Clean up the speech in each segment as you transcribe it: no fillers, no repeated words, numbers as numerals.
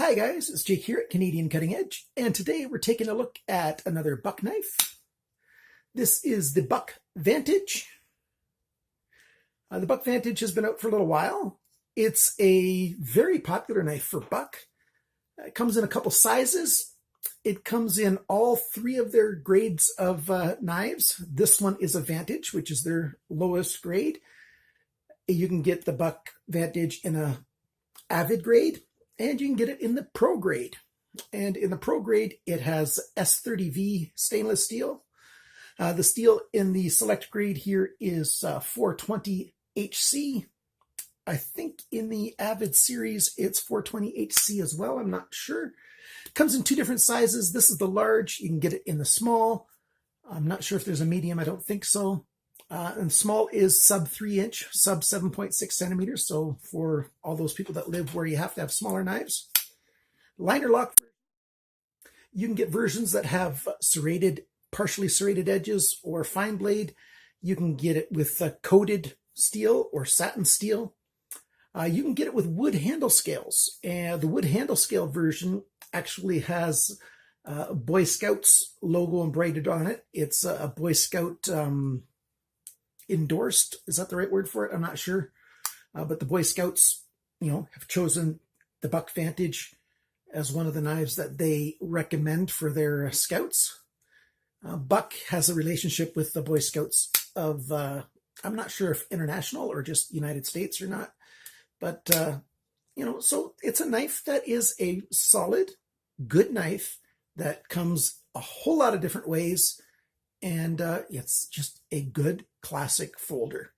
Hi guys, it's Jake here at Canadian Cutting Edge, and today we're taking a look at another buck knife. This is the BUCK Vantage. The BUCK Vantage has been out for a little while. It's a very popular knife for buck. It comes in a couple sizes. It comes in all three of their grades of knives. This one is a Vantage, which is their lowest grade. You can get the BUCK Vantage in a Avid grade, and you can get it in the Pro grade. And in the Pro grade, it has S30V stainless steel. The steel in the Select grade here is 420 HC. I think in the Avid series, it's 420 HC as well. I'm not sure. It comes in two different sizes. This is the large. You can get it in the small. I'm not sure if there's a medium. I don't think so. And small is sub 3-inch, sub 7.6 centimeters. So for all those people that live where you have to have smaller knives. Liner lock, you can get versions that have serrated, partially serrated edges or fine blade. You can get it with coated steel or satin steel. You can get it with wood handle scales. And the wood handle scale version actually has a Boy Scouts logo embroidered on it. It's a Boy Scout endorsed. Is that the right word for it? I'm not sure. But the Boy Scouts, have chosen the BUCK Vantage as one of the knives that they recommend for their scouts. BUCK has a relationship with the Boy Scouts of, I'm not sure if international or just United States or not. But, so it's a knife that is a solid, good knife that comes a whole lot of different ways. And it's just a good classic folder.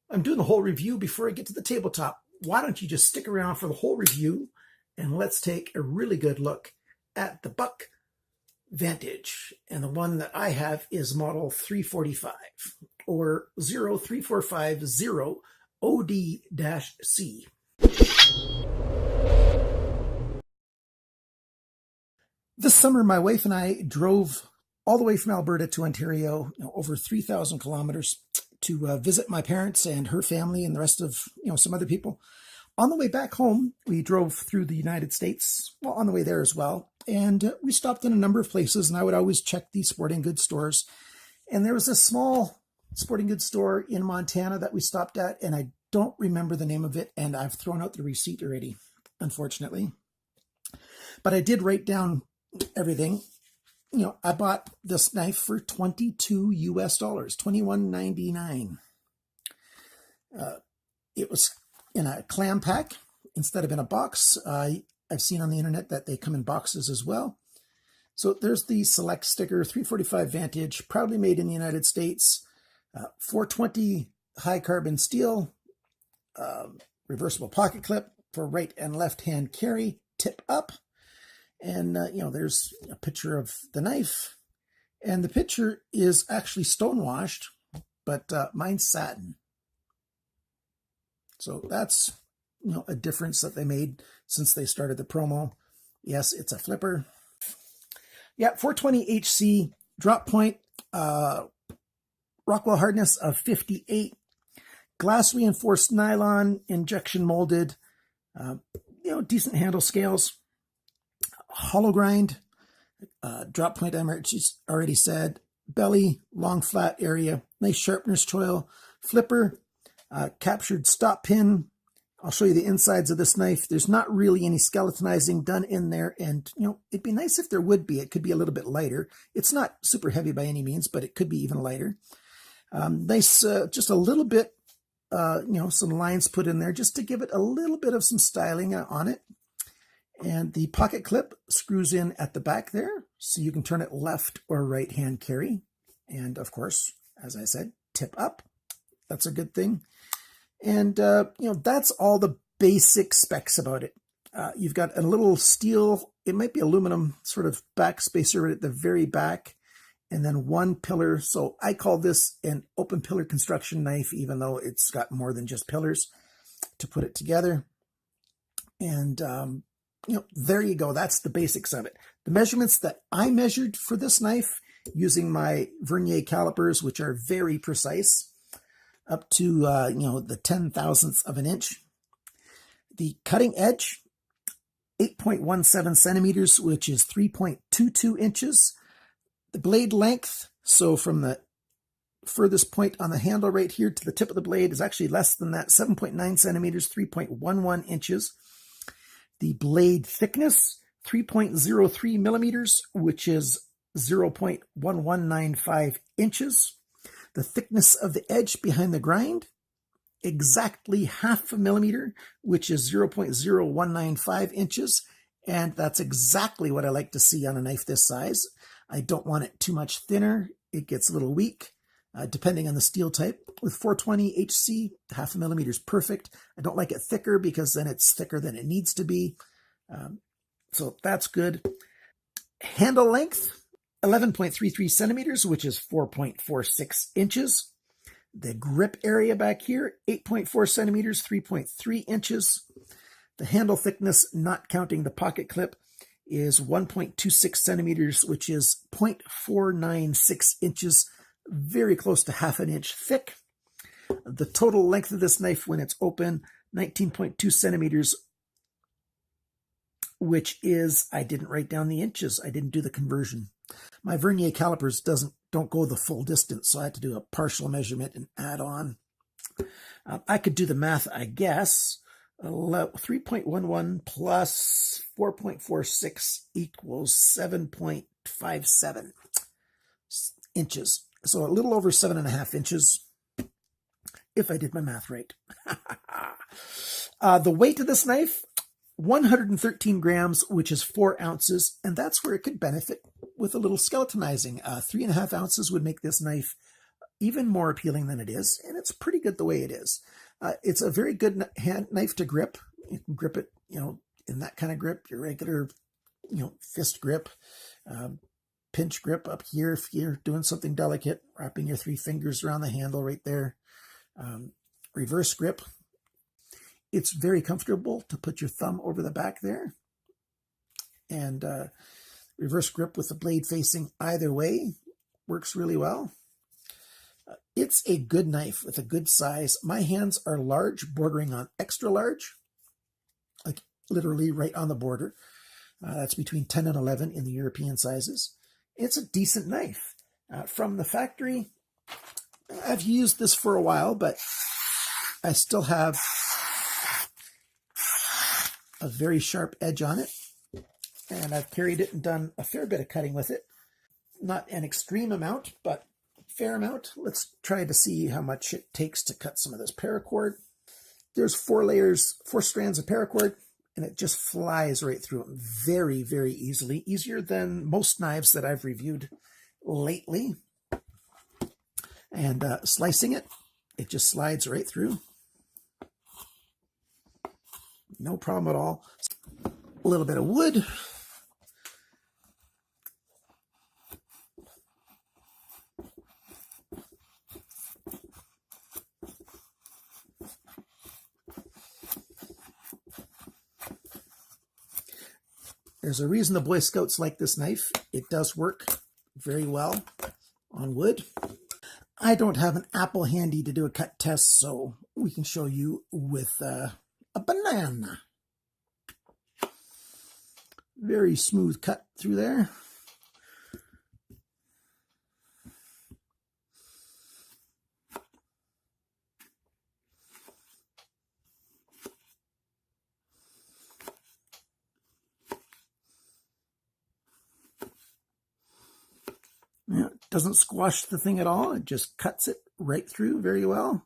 I'm doing the whole review before I get to the tabletop. Why don't you just stick around for the whole review and let's take a really good look at the BUCK Vantage. And the one that I have is model 345 or 03450 OD-C. This summer, my wife and I drove all the way from Alberta to Ontario, over 3,000 kilometers to visit my parents and her family and the rest of, some other people. On the way back home, we drove through the United States, well, on the way there as well. And we stopped in a number of places, and I would always check these sporting goods stores. And there was a small sporting goods store in Montana that we stopped at, and I don't remember the name of it, and I've thrown out the receipt already, unfortunately. But I did write down everything. I bought this knife for $22 US, $21.99. It was in a clam pack instead of in a box. I've seen on the internet that they come in boxes as well. So there's the Select sticker, 345 Vantage, proudly made in the United States, 420 high carbon steel, reversible pocket clip for right and left hand carry, tip up. And, there's a picture of the knife. And the picture is actually stonewashed, but mine's satin. So that's, a difference that they made since they started the promo. Yes, it's a flipper. Yeah, 420 HC, drop point, Rockwell hardness of 58, glass reinforced nylon, injection molded, decent handle scales. Hollow grind, drop point I already said, belly, long flat area, nice sharpener's choil, flipper, captured stop pin. I'll show you the insides of this knife. There's not really any skeletonizing done in there, and it'd be nice if there would be. It could be a little bit lighter. It's not super heavy by any means, but it could be even lighter. Nice, just a little bit, some lines put in there just to give it a little bit of some styling on it. And the pocket clip screws in at the back there, so you can turn it left or right hand carry. And of course, as I said, tip up. That's a good thing. And, that's all the basic specs about it. You've got a little steel, it might be aluminum, sort of back spacer at the very back, and then one pillar. So I call this an open pillar construction knife, even though it's got more than just pillars to put it together. And, there you go. That's the basics of it. The measurements that I measured for this knife using my vernier calipers, which are very precise, up to, the 10,000ths of an inch. The cutting edge 8.17 centimeters, which is 3.22 inches. The blade length, so from the furthest point on the handle right here to the tip of the blade, is actually less than that, 7.9 centimeters, 3.11 inches. The blade thickness, 3.03 millimeters, which is 0.1195 inches. The thickness of the edge behind the grind, exactly half a millimeter, which is 0.0195 inches. And that's exactly what I like to see on a knife this size. I don't want it too much thinner. It gets a little weak, depending on the steel type. With 420 HC, half a millimeter is perfect. I don't like it thicker because then it's thicker than it needs to be. So that's good. Handle length, 11.33 centimeters, which is 4.46 inches. The grip area back here, 8.4 centimeters, 3.3 inches. The handle thickness, not counting the pocket clip, is 1.26 centimeters, which is 0.496 inches, very close to half an inch thick. The total length of this knife when it's open, 19.2 centimeters, which is, I didn't write down the inches. I didn't do the conversion. My vernier calipers don't go the full distance, so I had to do a partial measurement and add on. I could do the math, I guess. 3.11 plus 4.46 equals 7.57 inches. So a little over 7.5 inches, if I did my math right. The weight of this knife, 113 grams, which is 4 ounces, and that's where it could benefit with a little skeletonizing. 3.5 ounces would make this knife even more appealing than it is, and it's pretty good the way it is. It's a very good knife to grip. You can grip it, in that kind of grip, your regular, fist grip, pinch grip up here if you're doing something delicate, wrapping your 3 fingers around the handle right there. Reverse grip. It's very comfortable to put your thumb over the back there. And reverse grip with the blade facing either way works really well. It's a good knife with a good size. My hands are large, bordering on extra large, like literally right on the border. That's between 10 and 11 in the European sizes. It's a decent knife. From the factory, I've used this for a while, but I still have a very sharp edge on it, and I've carried it and done a fair bit of cutting with it. Not an extreme amount, but a fair amount. Let's try to see how much it takes to cut some of this paracord. There's 4 strands of paracord, and it just flies right through them very, very easily. Easier than most knives that I've reviewed lately. And slicing it, it just slides right through. No problem at all. A little bit of wood. There's a reason the Boy Scouts like this knife. It does work very well on wood. I don't have an apple handy to do a cut test, so we can show you with a banana. Very smooth cut through there. Yeah, it doesn't squash the thing at all. It just cuts it right through very well.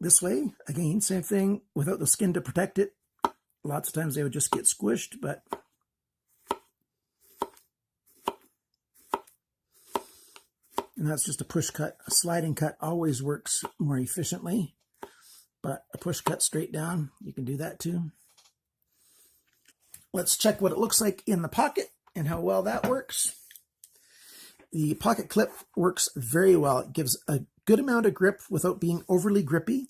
This way, again, same thing, without the skin to protect it. Lots of times they would just get squished, but and that's just a push cut. A sliding cut always works more efficiently, but a push cut straight down, you can do that too. Let's check what it looks like in the pocket and how well that works. The pocket clip works very well. It gives a good amount of grip without being overly grippy.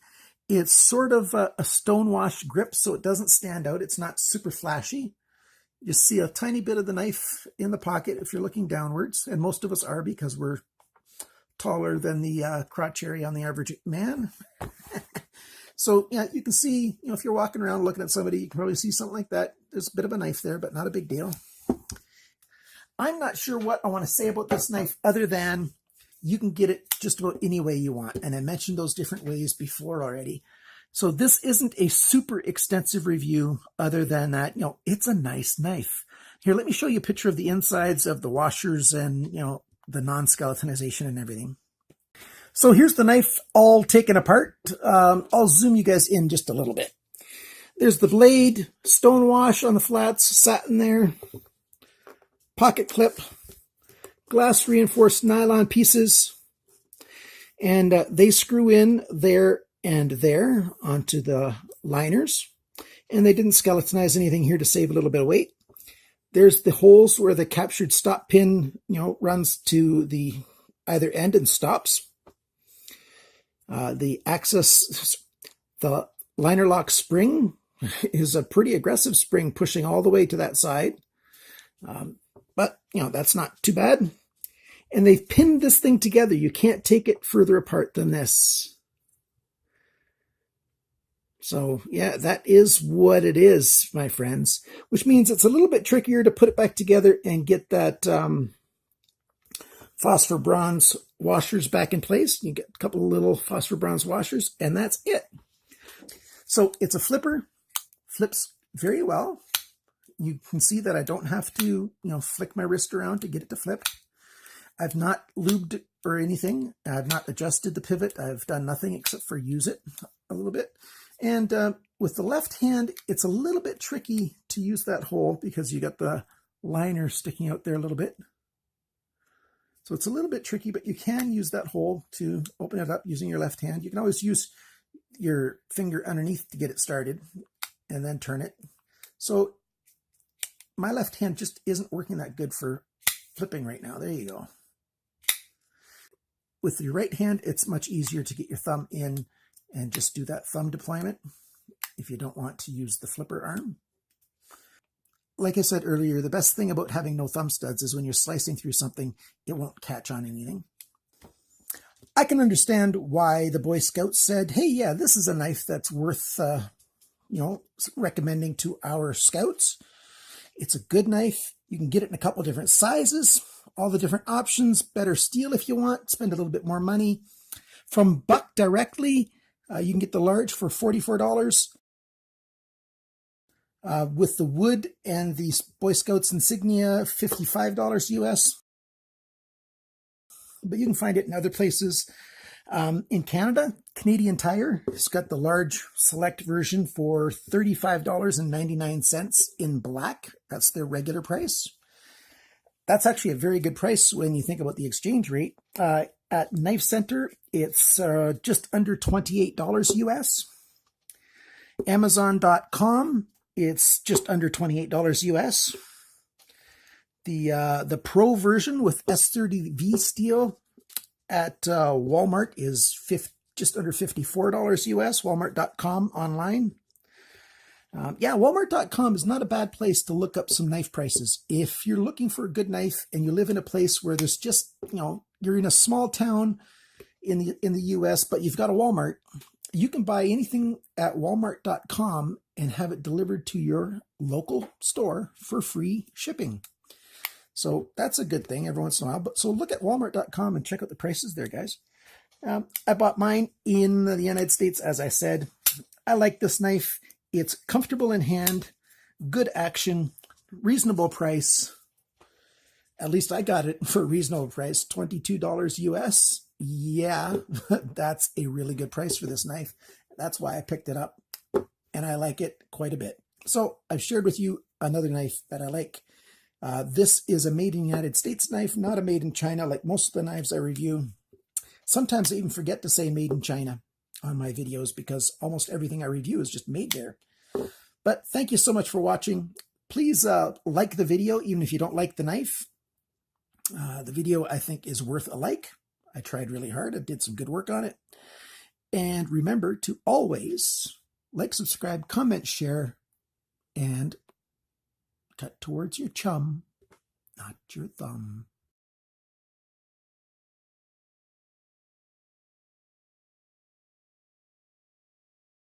It's sort of a stonewash grip, so it doesn't stand out. It's not super flashy. You see a tiny bit of the knife in the pocket if you're looking downwards, and most of us are because we're taller than the crotch area on the average man. So yeah, you can see, if you're walking around looking at somebody, you can probably see something like that. there's a bit of a knife there, but not a big deal. I'm not sure what I want to say about this knife other than you can get it just about any way you want. And I mentioned those different ways before already. So this isn't a super extensive review other than that, it's a nice knife. Here, let me show you a picture of the insides of the washers and, the non-skeletonization and everything. So here's the knife all taken apart. I'll zoom you guys in just a little bit. There's the blade, stonewash on the flats, satin there, pocket clip, glass reinforced nylon pieces, and they screw in there and there onto the liners, and they didn't skeletonize anything here to save a little bit of weight. There's the holes where the captured stop pin, runs to the either end and stops. The access, the liner lock spring is a pretty aggressive spring pushing all the way to that side. But, that's not too bad. And they've pinned this thing together. You can't take it further apart than this. So, yeah, that is what it is, my friends, which means it's a little bit trickier to put it back together and get that phosphor bronze washers back in place. You get a couple of little phosphor bronze washers, and that's it. So it's a flipper, flips very well. You can see that I don't have to, flick my wrist around to get it to flip. I've not lubed or anything. I've not adjusted the pivot. I've done nothing except for use it a little bit. And with the left hand, it's a little bit tricky to use that hole because you got the liner sticking out there a little bit. So it's a little bit tricky, but you can use that hole to open it up using your left hand. You can always use your finger underneath to get it started and then turn it. So my left hand just isn't working that good for flipping right now. There you go. With your right hand, it's much easier to get your thumb in and just do that thumb deployment if you don't want to use the flipper arm. Like I said earlier, the best thing about having no thumb studs is when you're slicing through something, it won't catch on anything. I can understand why the Boy Scouts said, hey, yeah, this is a knife that's worth, recommending to our scouts. It's a good knife. You can get it in a couple different sizes, all the different options, better steel if you want, spend a little bit more money. From Buck directly, you can get the large for $44. With the wood and the Boy Scouts insignia, $55 US. But you can find it in other places. In Canada, Canadian Tire has got the large select version for $35.99 in black. That's their regular price. That's actually a very good price when you think about the exchange rate. At Knife Center, it's just under $28 US. Amazon.com, it's just under $28 US. The Pro version with S30V steel at Walmart is just under $54 US. Walmart.com online. Walmart.com is not a bad place to look up some knife prices. If you're looking for a good knife and you live in a place where there's just, you're in a small town in the US, but you've got a Walmart, you can buy anything at Walmart.com and have it delivered to your local store for free shipping. So that's a good thing every once in a while. So look at Walmart.com and check out the prices there, guys. I bought mine in the United States, as I said. I like this knife. It's comfortable in hand, good action, reasonable price. At least I got it for a reasonable price, $22 US. Yeah, that's a really good price for this knife. That's why I picked it up, and I like it quite a bit. So I've shared with you another knife that I like. This is a made in the United States knife, not a made in China like most of the knives I review. Sometimes I even forget to say made in China on my videos because almost everything I review is just made there. But thank you so much for watching. Please like the video, even if you don't like the knife. The video, I think, is worth a like. I tried really hard. I did some good work on it. And remember to always like, subscribe, comment, share, and cut towards your chum, not your thumb.